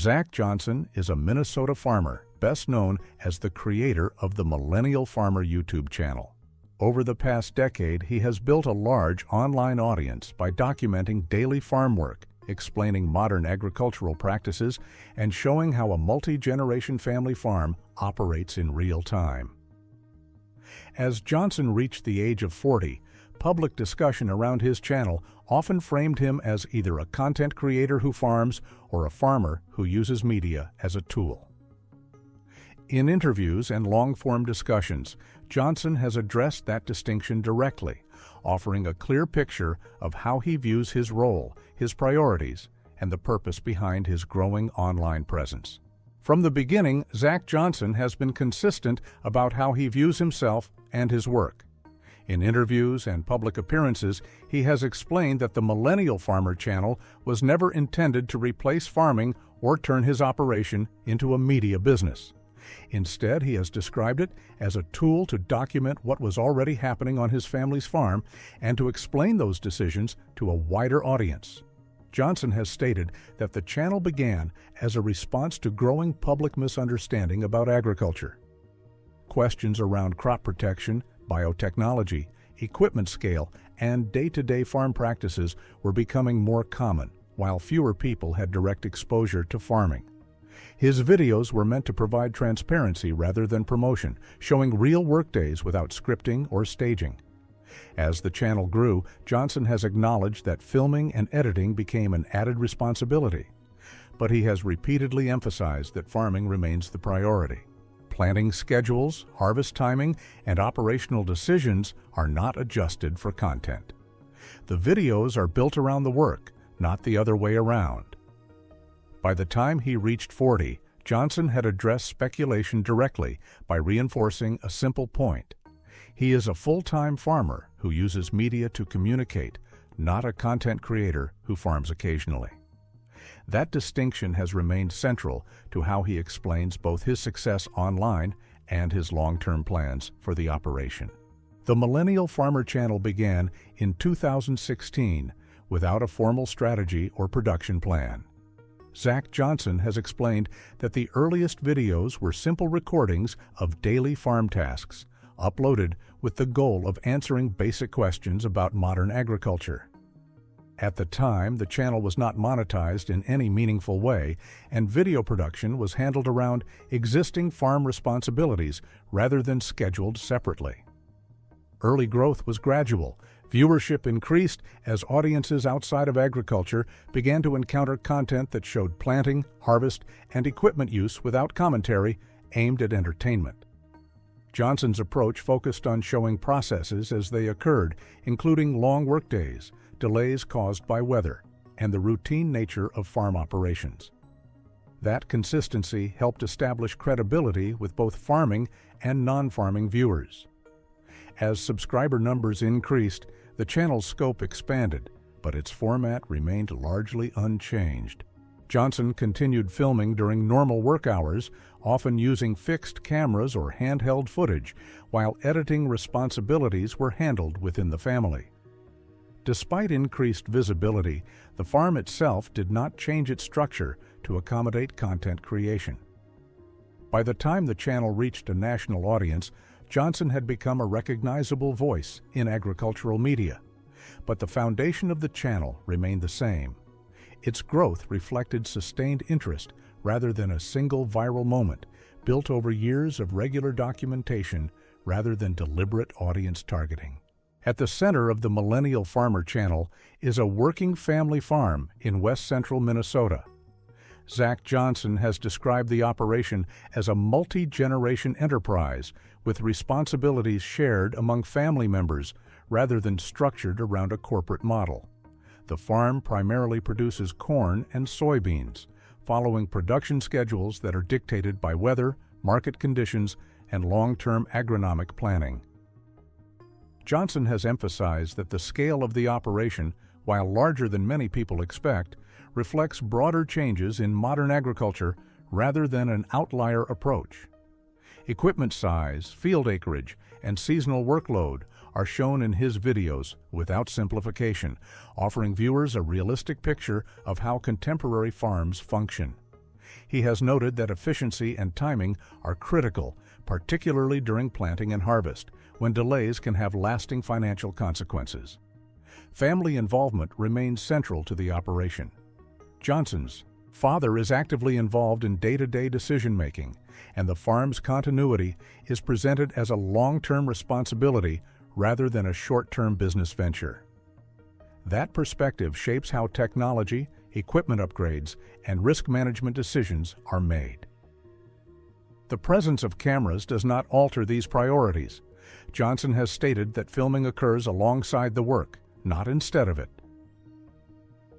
Zach Johnson is a Minnesota farmer, best known as the creator of the Millennial Farmer YouTube channel. Over the past decade, he has built a large online audience by documenting daily farm work, explaining modern agricultural practices, and showing how a multi-generation family farm operates in real time. As Johnson reached the age of 40, public discussion around his channel often framed him as either a content creator who farms or a farmer who uses media as a tool. In interviews and long-form discussions, Johnson has addressed that distinction directly, offering a clear picture of how he views his role, his priorities, and the purpose behind his growing online presence. From the beginning, Zach Johnson has been consistent about how he views himself and his work. In interviews and public appearances, he has explained that the Millennial Farmer channel was never intended to replace farming or turn his operation into a media business. Instead, he has described it as a tool to document what was already happening on his family's farm and to explain those decisions to a wider audience. Johnson has stated that the channel began as a response to growing public misunderstanding about agriculture. Questions around crop protection, biotechnology, equipment scale, and day-to-day farm practices were becoming more common, while fewer people had direct exposure to farming. His videos were meant to provide transparency rather than promotion, showing real workdays without scripting or staging. As the channel grew, Johnson has acknowledged that filming and editing became an added responsibility, but he has repeatedly emphasized that farming remains the priority. Planting schedules, harvest timing, and operational decisions are not adjusted for content. The videos are built around the work, not the other way around. By the time he reached 40, Johnson had addressed speculation directly by reinforcing a simple point. He is a full-time farmer who uses media to communicate, not a content creator who farms occasionally. That distinction has remained central to how he explains both his success online and his long-term plans for the operation. The Millennial Farmer channel began in 2016 without a formal strategy or production plan. Zach Johnson has explained that the earliest videos were simple recordings of daily farm tasks, uploaded with the goal of answering basic questions about modern agriculture. At the time, the channel was not monetized in any meaningful way, and video production was handled around existing farm responsibilities rather than scheduled separately. Early growth was gradual. Viewership increased as audiences outside of agriculture began to encounter content that showed planting, harvest, and equipment use without commentary aimed at entertainment. Johnson's approach focused on showing processes as they occurred, including long workdays, delays caused by weather, and the routine nature of farm operations. That consistency helped establish credibility with both farming and non-farming viewers. As subscriber numbers increased, the channel's scope expanded, but its format remained largely unchanged. Johnson continued filming during normal work hours, often using fixed cameras or handheld footage, while editing responsibilities were handled within the family. Despite increased visibility, the farm itself did not change its structure to accommodate content creation. By the time the channel reached a national audience, Johnson had become a recognizable voice in agricultural media. But the foundation of the channel remained the same. Its growth reflected sustained interest rather than a single viral moment, built over years of regular documentation rather than deliberate audience targeting. At the center of the Millennial Farmer channel is a working family farm in west-central Minnesota. Zach Johnson has described the operation as a multi-generation enterprise with responsibilities shared among family members rather than structured around a corporate model. The farm primarily produces corn and soybeans, following production schedules that are dictated by weather, market conditions, and long-term agronomic planning. Johnson has emphasized that the scale of the operation, while larger than many people expect, reflects broader changes in modern agriculture rather than an outlier approach. Equipment size, field acreage, and seasonal workload are shown in his videos without simplification, offering viewers a realistic picture of how contemporary farms function. He has noted that efficiency and timing are critical, particularly during planting and harvest, when delays can have lasting financial consequences. Family involvement remains central to the operation. Johnson's father is actively involved in day-to-day decision-making, and the farm's continuity is presented as a long-term responsibility rather than a short-term business venture. That perspective shapes how technology, equipment upgrades, and risk management decisions are made. The presence of cameras does not alter these priorities. Johnson has stated that filming occurs alongside the work, not instead of it.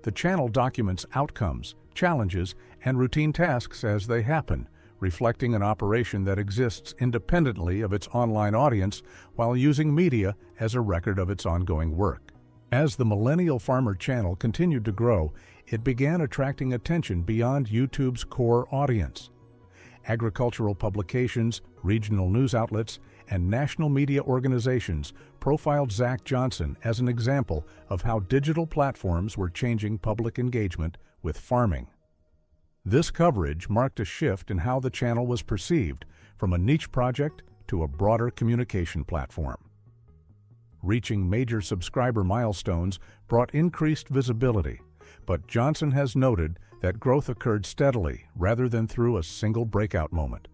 The channel documents outcomes, challenges, and routine tasks as they happen, reflecting an operation that exists independently of its online audience while using media as a record of its ongoing work. As the Millennial Farmer channel continued to grow, it began attracting attention beyond YouTube's core audience. Agricultural publications, regional news outlets, and national media organizations profiled Zach Johnson as an example of how digital platforms were changing public engagement with farming. This coverage marked a shift in how the channel was perceived, from a niche project to a broader communication platform. Reaching major subscriber milestones brought increased visibility, but Johnson has noted that growth occurred steadily rather than through a single breakout moment.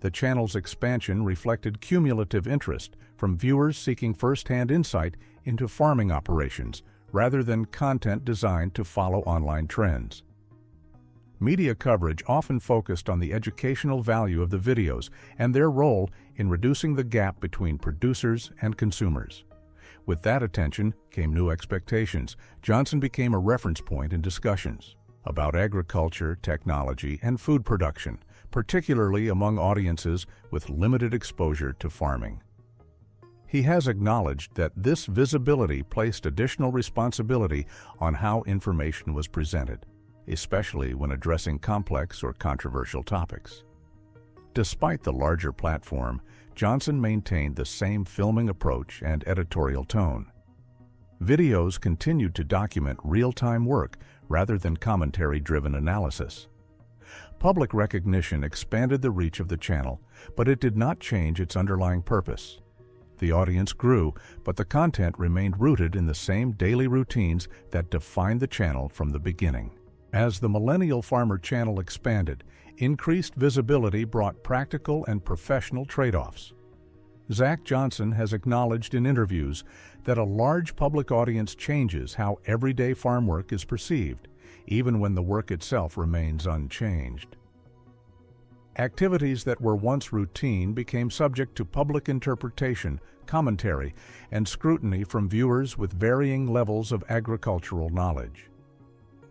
The channel's expansion reflected cumulative interest from viewers seeking first-hand insight into farming operations rather than content designed to follow online trends. Media coverage often focused on the educational value of the videos and their role in reducing the gap between producers and consumers. With that attention came new expectations. Johnson became a reference point in discussions about agriculture, technology, and food production, particularly among audiences with limited exposure to farming. He has acknowledged that this visibility placed additional responsibility on how information was presented, especially when addressing complex or controversial topics. Despite the larger platform, Johnson maintained the same filming approach and editorial tone. Videos continued to document real-time work rather than commentary-driven analysis. Public recognition expanded the reach of the channel, but it did not change its underlying purpose. The audience grew, but the content remained rooted in the same daily routines that defined the channel from the beginning. As the Millennial Farmer channel expanded, increased visibility brought practical and professional trade-offs. Zach Johnson has acknowledged in interviews that a large public audience changes how everyday farm work is perceived, even when the work itself remains unchanged. Activities that were once routine became subject to public interpretation, commentary, and scrutiny from viewers with varying levels of agricultural knowledge.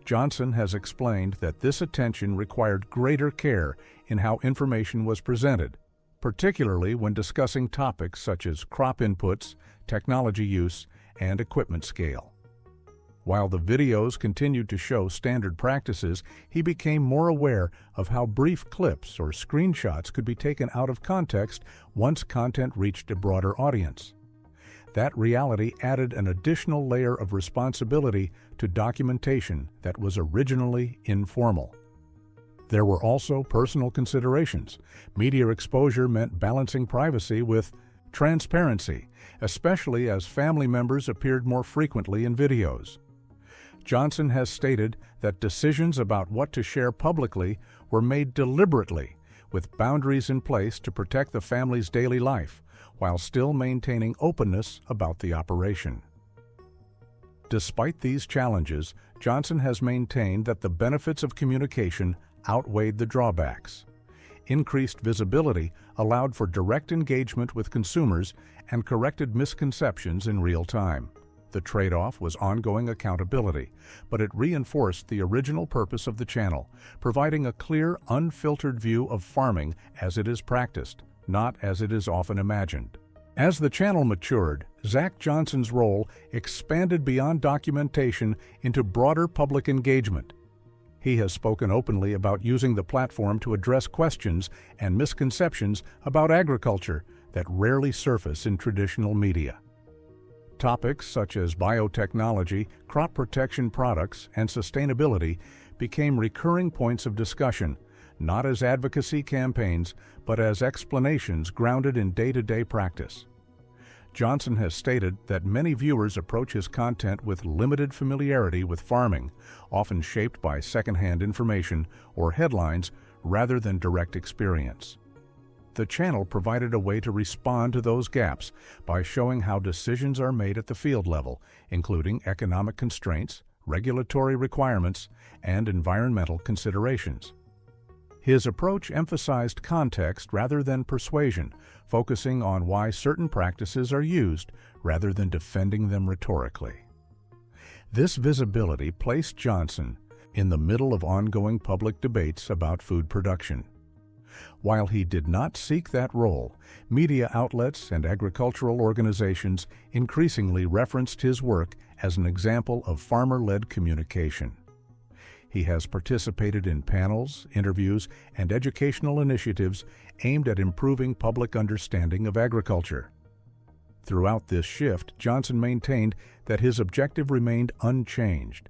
Johnson has explained that this attention required greater care in how information was presented, particularly when discussing topics such as crop inputs, technology use, and equipment scale. While the videos continued to show standard practices, he became more aware of how brief clips or screenshots could be taken out of context once content reached a broader audience. That reality added an additional layer of responsibility to documentation that was originally informal. There were also personal considerations. Media exposure meant balancing privacy with transparency, especially as family members appeared more frequently in videos. Johnson has stated that decisions about what to share publicly were made deliberately, with boundaries in place to protect the family's daily life, while still maintaining openness about the operation. Despite these challenges, Johnson has maintained that the benefits of communication outweighed the drawbacks. Increased visibility allowed for direct engagement with consumers and corrected misconceptions in real time. The trade-off was ongoing accountability, but it reinforced the original purpose of the channel, providing a clear, unfiltered view of farming as it is practiced, not as it is often imagined. As the channel matured, Zach Johnson's role expanded beyond documentation into broader public engagement. He has spoken openly about using the platform to address questions and misconceptions about agriculture that rarely surface in traditional media. Topics such as biotechnology, crop protection products, and sustainability became recurring points of discussion, not as advocacy campaigns, but as explanations grounded in day-to-day practice. Johnson has stated that many viewers approach his content with limited familiarity with farming, often shaped by secondhand information or headlines rather than direct experience. The channel provided a way to respond to those gaps by showing how decisions are made at the field level, including economic constraints, regulatory requirements, and environmental considerations. His approach emphasized context rather than persuasion, focusing on why certain practices are used rather than defending them rhetorically. This visibility placed Johnson in the middle of ongoing public debates about food production. While he did not seek that role, media outlets and agricultural organizations increasingly referenced his work as an example of farmer-led communication. He has participated in panels, interviews, and educational initiatives aimed at improving public understanding of agriculture. Throughout this shift, Johnson maintained that his objective remained unchanged.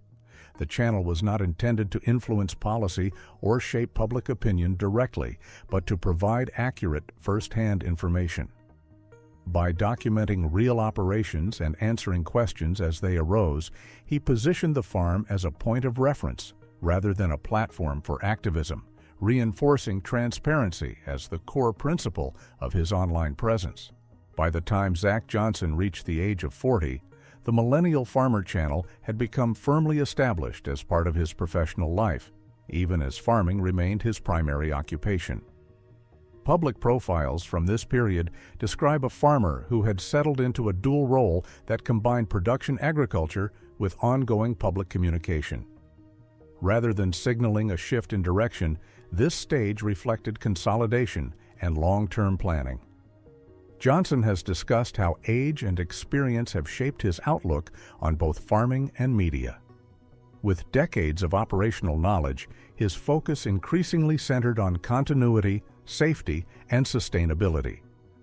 The channel was not intended to influence policy or shape public opinion directly, but to provide accurate, first-hand information. By documenting real operations and answering questions as they arose, he positioned the farm as a point of reference rather than a platform for activism, reinforcing transparency as the core principle of his online presence. By the time Zach Johnson reached the age of 40, the Millennial Farmer channel had become firmly established as part of his professional life, even as farming remained his primary occupation. Public profiles from this period describe a farmer who had settled into a dual role that combined production agriculture with ongoing public communication. Rather than signaling a shift in direction, this stage reflected consolidation and long-term planning. Johnson has discussed how age and experience have shaped his outlook on both farming and media. With decades of operational knowledge, his focus increasingly centered on continuity, safety, and sustainability,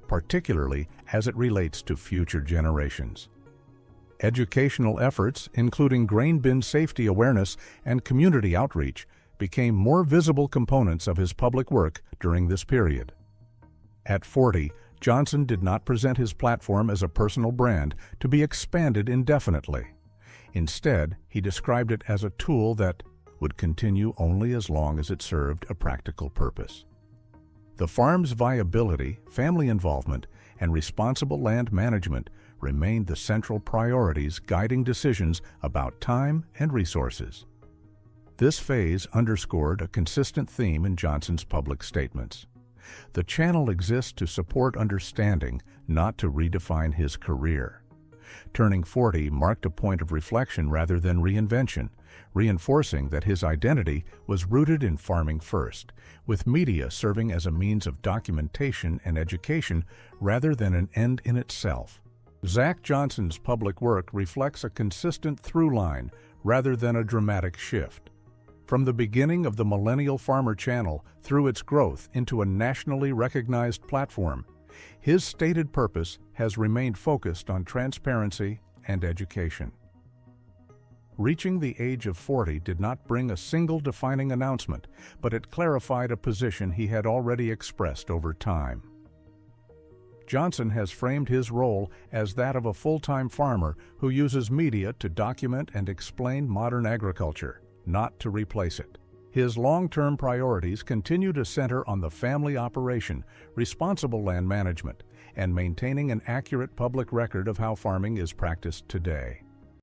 particularly as it relates to future generations. Educational efforts, including grain bin safety awareness and community outreach, became more visible components of his public work during this period. At 40, Johnson did not present his platform as a personal brand to be expanded indefinitely. Instead, he described it as a tool that would continue only as long as it served a practical purpose. The farm's viability, family involvement, and responsible land management remained the central priorities guiding decisions about time and resources. This phase underscored a consistent theme in Johnson's public statements. The channel exists to support understanding, not to redefine his career. Turning 40 marked a point of reflection rather than reinvention, reinforcing that his identity was rooted in farming first, with media serving as a means of documentation and education rather than an end in itself. Zach Johnson's public work reflects a consistent through line rather than a dramatic shift. From the beginning of the Millennial Farmer channel through its growth into a nationally recognized platform, his stated purpose has remained focused on transparency and education. Reaching the age of 40 did not bring a single defining announcement, but it clarified a position he had already expressed over time. Johnson has framed his role as that of a full-time farmer who uses media to document and explain modern agriculture, not to replace it. His long-term priorities continue to center on the family operation, responsible land management, and maintaining an accurate public record of how farming is practiced today.